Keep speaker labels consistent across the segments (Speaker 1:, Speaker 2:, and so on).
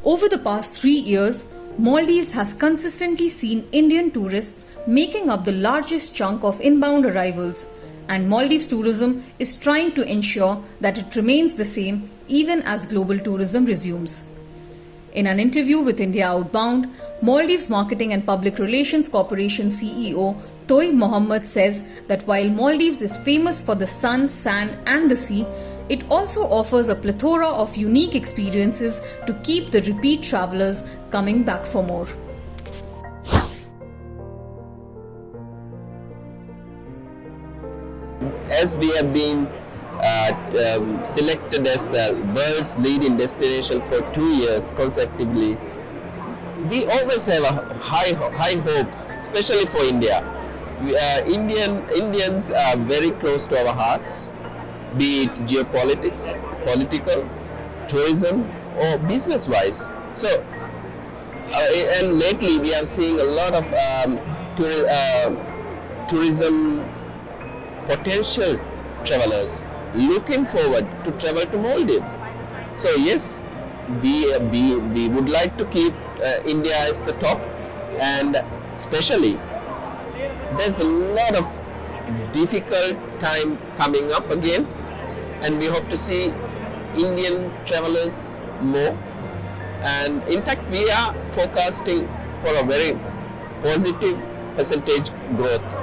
Speaker 1: Over the past 3 years, Maldives has consistently seen Indian tourists making up the largest chunk of inbound arrivals, and Maldives Tourism is trying to ensure that it remains the same even as global tourism resumes. In an interview with India Outbound, Maldives Marketing and Public Relations Corporation CEO Thoyyib Mohammed says that while Maldives is famous for the sun, sand and the sea, it also offers a plethora of unique experiences to keep the repeat travelers coming back for more.
Speaker 2: As we have been selected as the world's leading destination for 2 years consecutively, we always have high hopes, especially for India. Indians are very close to our hearts, be it geopolitics, political, tourism, or business-wise. So, and lately we are seeing a lot of tourism potential travelers looking forward to travel to Maldives. So yes, we would like to keep India as the top, and especially there's a lot of difficult time coming up again, and we hope to see Indian travelers more. And in fact, we are forecasting for a very positive percentage growth.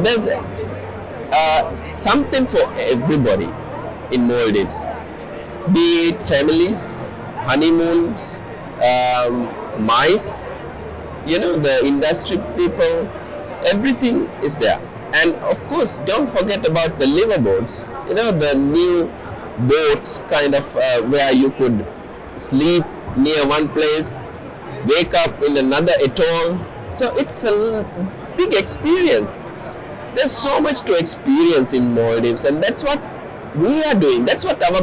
Speaker 2: There's something for everybody in Maldives, be it families, honeymoons, mice, the industry people, everything is there. And of course, don't forget about the liverboats, the new boats kind of where you could sleep near one place, wake up in another atoll. So it's a big experience. There's so much to experience in Maldives, and that's what we are doing. That's what our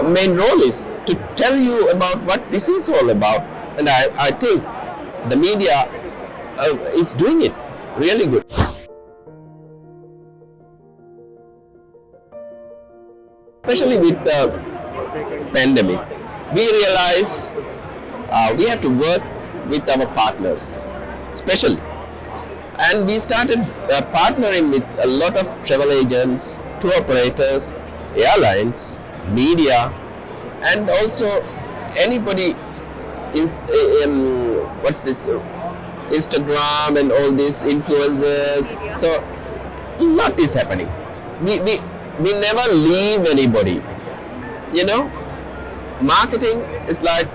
Speaker 2: main role is, to tell you about what this is all about. And I think the media is doing it really good. Especially with the pandemic, we realize we have to work with our partners, especially. And we started partnering with a lot of travel agents, tour operators, airlines, media, and also anybody is Instagram and all these influencers. So a lot is happening. We never leave anybody. Marketing is like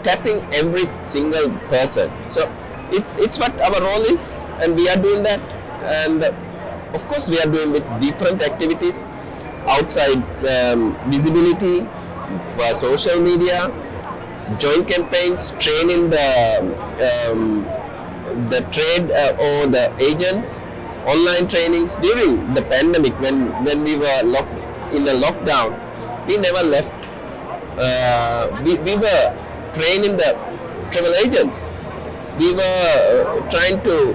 Speaker 2: tapping every single person. So it's what our role is, and we are doing that. And of course we are doing with different activities outside visibility for social media, joint campaigns, training the trade or the agents, online trainings. During the pandemic, when we were in the lockdown, we never left. We were training the travel agents. We were trying to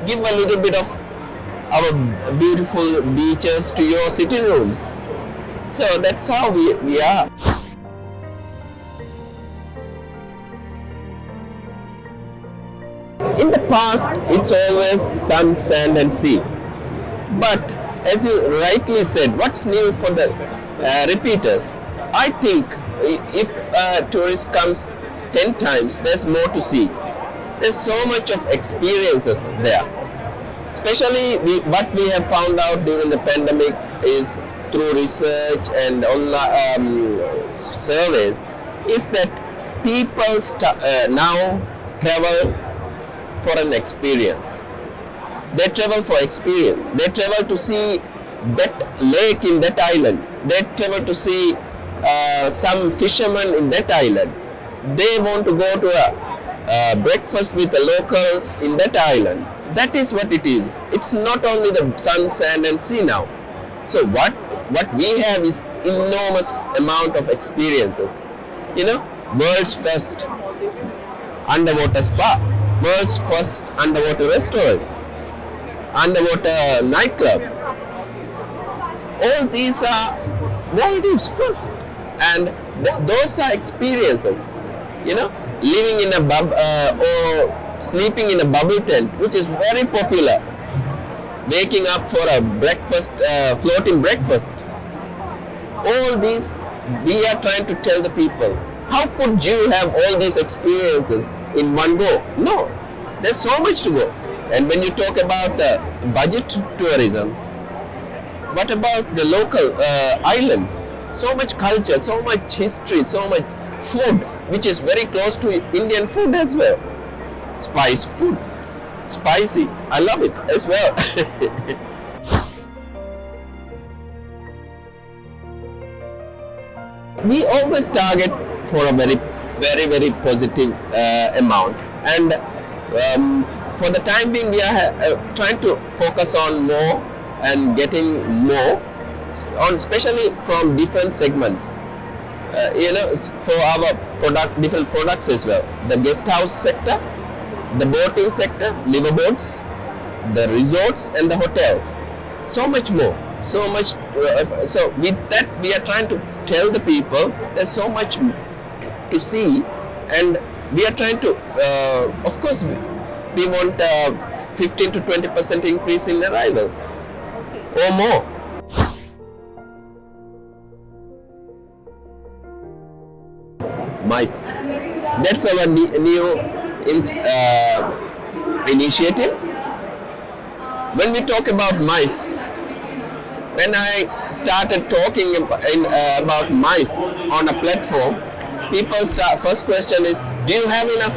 Speaker 2: give a little bit of our beautiful beaches to your sitting rooms. So that's how we are. In the past, it's always sun, sand and sea. But as you rightly said, what's new for the repeaters? I think if a tourist comes 10 times, there's more to see. There's so much of experiences there. Especially what we have found out during the pandemic is, through research and online surveys, is that people now travel for an experience. They travel for experience. They travel to see that lake in that island. They travel to see some fishermen in that island. They want to go to a breakfast with the locals in that island. That is what it is. It's not only the sun, sand and sea now. So what we have is enormous amount of experiences. World's first underwater spa, world's first underwater restaurant, underwater nightclub, All these are Maldives first, and those are experiences. You know, living in a or sleeping in a bubble tent, which is very popular. Waking up for a breakfast, floating breakfast. All these we are trying to tell the people. How could you have all these experiences in one go? No, there's so much to go. And when you talk about budget tourism, what about the local islands? So much culture, so much history, so much food, which is very close to Indian food as well. Spice food, spicy, I love it as well. We always target for a very positive amount, and for the time being we are trying to focus on more and getting more on, especially from different segments, for our different products as well. The guest house sector, the boating sector, liverboats, the resorts and the hotels, so much more, so much. So with that we are trying to tell the people there's so much to see, and we are trying to, of course, we want 15 to 20% increase in arrivals or more. MICE, that's our new initiative. When we talk about MICE, when I started talking about MICE on a platform, first question is, do you have enough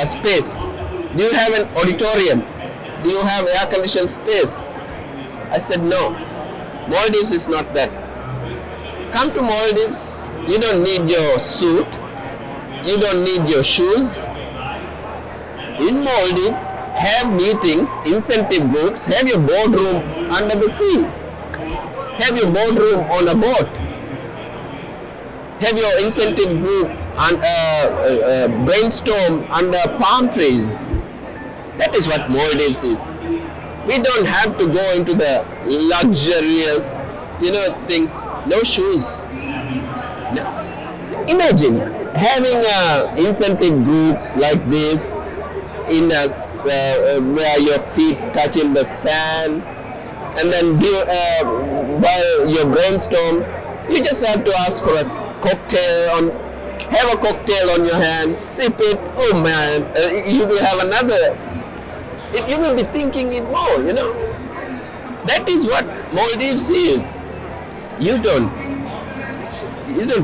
Speaker 2: space? Do you have an auditorium? Do you have air-conditioned space? I said no. Maldives is not that. Come to Maldives, you don't need your suit, you don't need your shoes. In Maldives, have meetings, incentive groups, have your boardroom under the sea, have your boardroom on a boat, have your incentive group and brainstorm under palm trees. That is what Maldives is. We don't have to go into the luxurious, things. No shoes. No. Imagine having an incentive group like this in where your feet touching the sand, and then while you brainstorm, you just have to ask for a cocktail have a cocktail on your hand, sip it. Oh man, you will have another. You will be thinking it more. That is what Maldives is. You don't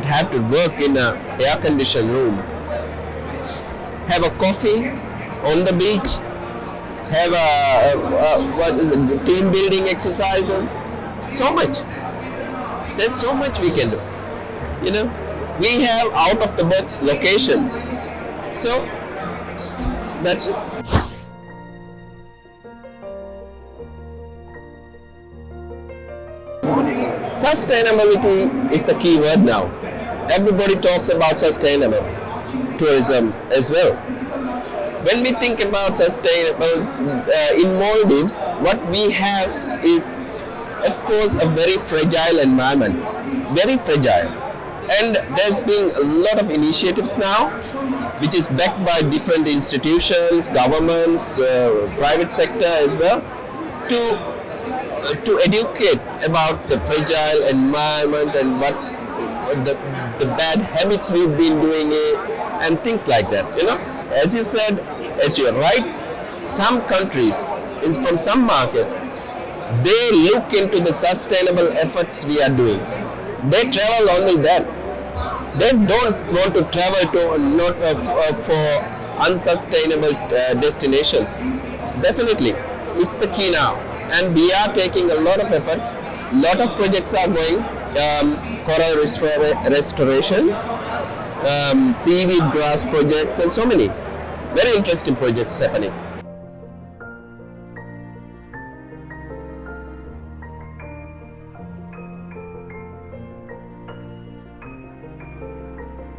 Speaker 2: have to work in a air-conditioned room. Have a coffee on the beach. Have team building exercises. So much. There's so much we can do. We have out-of-the-box locations. So that's it. Sustainability is the key word now. Everybody talks about sustainable tourism as well. When we think about sustainable in Maldives, what we have is, of course, a very fragile environment. Very fragile. And there's been a lot of initiatives now, which is backed by different institutions, governments, private sector as well, to educate about the fragile environment and what the bad habits we've been doing and things like that. As you said, as you're right, some countries, from some markets, they look into the sustainable efforts we are doing. They travel only that. They don't want to travel to not for unsustainable destinations. Definitely, it's the key now. And we are taking a lot of efforts. A lot of projects are going. Coral restorations, seaweed grass projects, and so many very interesting projects happening.